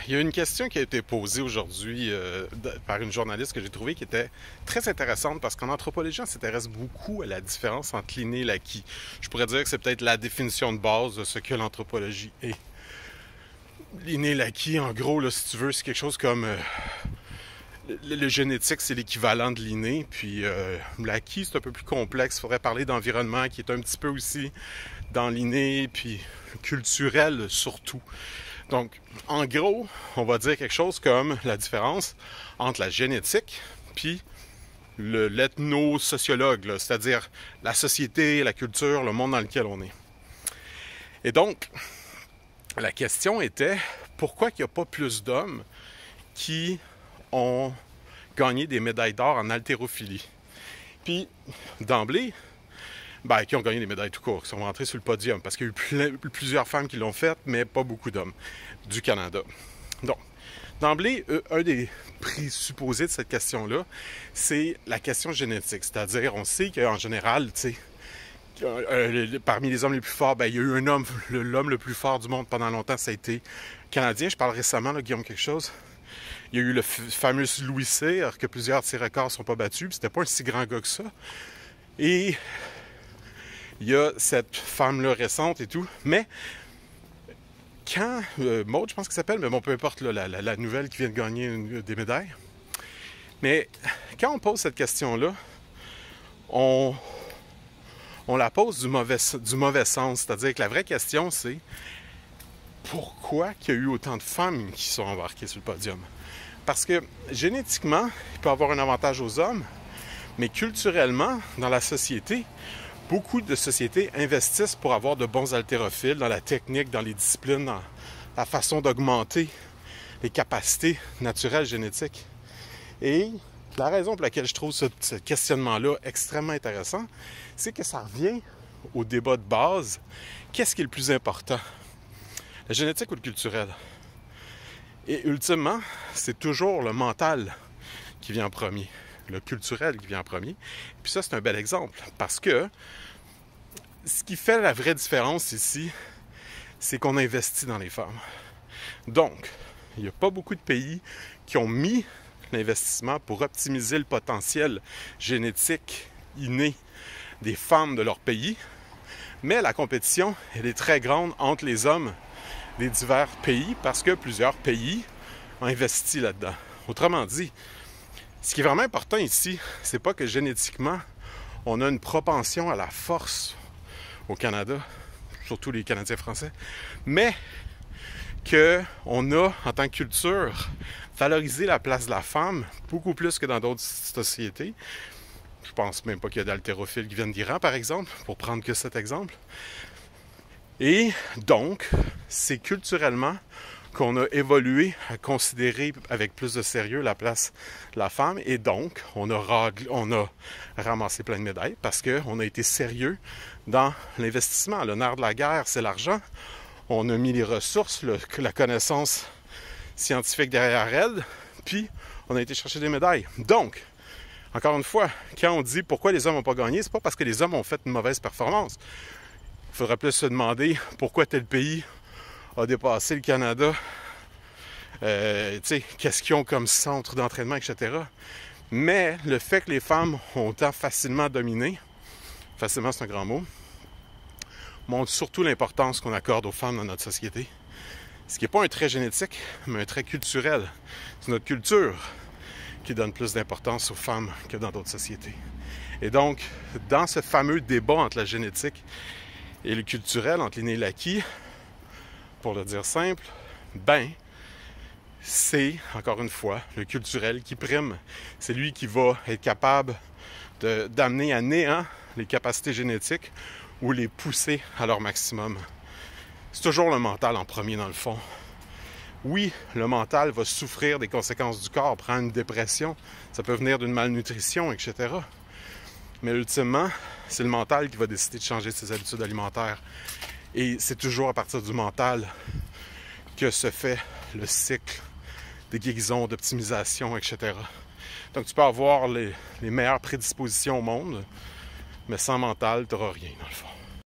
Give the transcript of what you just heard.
Il y a une question qui a été posée aujourd'hui par une journaliste que j'ai trouvée qui était très intéressante parce qu'en anthropologie, on s'intéresse beaucoup à la différence entre l'inné et l'acquis. Je pourrais dire que c'est peut-être la définition de base de ce que l'anthropologie est. L'inné et l'acquis, en gros, là, si tu veux, c'est quelque chose comme... le génétique, c'est l'équivalent de l'inné, puis l'acquis, c'est un peu plus complexe. Il faudrait parler d'environnement qui est un petit peu aussi dans l'inné, puis culturel surtout. Donc, en gros, on va dire quelque chose comme la différence entre la génétique puis l'ethno-sociologue, c'est-à-dire la société, la culture, le monde dans lequel on est. Et donc, la question était, pourquoi il n'y a pas plus d'hommes qui ont gagné des médailles d'or en haltérophilie? Puis, d'emblée, qui ont gagné des médailles tout court, qui sont rentrés sur le podium, parce qu'il y a eu plusieurs femmes qui l'ont fait, mais pas beaucoup d'hommes du Canada. Donc, d'emblée, un des présupposés de cette question-là, c'est la question génétique. C'est-à-dire, on sait qu'en général, tu sais, parmi les hommes les plus forts, il y a eu un homme, l'homme le plus fort du monde pendant longtemps, ça a été canadien. Je parle récemment, là, Guillaume quelque chose. Il y a eu le fameux Louis Cyr, que plusieurs de ses records ne sont pas battus, puis c'était pas un si grand gars que ça. Et il y a cette femme-là récente et tout. Mais quand Maud, je pense qu'elle s'appelle, mais bon, peu importe là, la nouvelle qui vient de gagner des médailles. Mais quand on pose cette question-là, on la pose du mauvais sens. C'est-à-dire que la vraie question, c'est pourquoi il y a eu autant de femmes qui sont embarquées sur le podium? Parce que génétiquement, il peut y avoir un avantage aux hommes, mais culturellement, dans la société, beaucoup de sociétés investissent pour avoir de bons haltérophiles dans la technique, dans les disciplines, dans la façon d'augmenter les capacités naturelles génétiques. Et la raison pour laquelle je trouve ce questionnement-là extrêmement intéressant, c'est que ça revient au débat de base. Qu'est-ce qui est le plus important? La génétique ou le culturel? Et ultimement, c'est toujours le mental qui vient en premier. Le culturel qui vient en premier. Puis ça, c'est un bel exemple. Parce que ce qui fait la vraie différence ici, c'est qu'on investit dans les femmes. Donc, il n'y a pas beaucoup de pays qui ont mis l'investissement pour optimiser le potentiel génétique inné des femmes de leur pays. Mais la compétition, elle est très grande entre les hommes des divers pays parce que plusieurs pays ont investi là-dedans. Autrement dit, ce qui est vraiment important ici, c'est pas que génétiquement, on a une propension à la force au Canada, surtout les Canadiens français, mais qu'on a, en tant que culture, valorisé la place de la femme beaucoup plus que dans d'autres sociétés. Je pense même pas qu'il y a d'haltérophiles qui viennent d'Iran, par exemple, pour prendre que cet exemple. Et donc, c'est culturellement qu'on a évolué à considérer avec plus de sérieux la place de la femme. Et donc, on a ramassé plein de médailles parce qu'on a été sérieux dans l'investissement. Le nerf de la guerre, c'est l'argent. On a mis les ressources, la connaissance scientifique derrière elle, puis on a été chercher des médailles. Donc, encore une fois, quand on dit pourquoi les hommes n'ont pas gagné, c'est pas parce que les hommes ont fait une mauvaise performance. Il faudrait plus se demander pourquoi tel pays a dépassé le Canada. Qu'est-ce qu'ils ont comme centre d'entraînement, etc. Mais le fait que les femmes ont autant facilement dominé, facilement c'est un grand mot, montre surtout l'importance qu'on accorde aux femmes dans notre société. Ce qui n'est pas un trait génétique, mais un trait culturel. C'est notre culture qui donne plus d'importance aux femmes que dans d'autres sociétés. Et donc, dans ce fameux débat entre la génétique et le culturel, entre l'inné et l'acquis, pour le dire simple, c'est, encore une fois, le culturel qui prime. C'est lui qui va être capable d'amener à néant les capacités génétiques ou les pousser à leur maximum. C'est toujours le mental en premier, dans le fond. Oui, le mental va souffrir des conséquences du corps, prendre une dépression, ça peut venir d'une malnutrition, etc. Mais ultimement, c'est le mental qui va décider de changer ses habitudes alimentaires. Et c'est toujours à partir du mental que se fait le cycle de guérison, d'optimisation, etc. Donc tu peux avoir les meilleures prédispositions au monde, mais sans mental, tu n'auras rien dans le fond.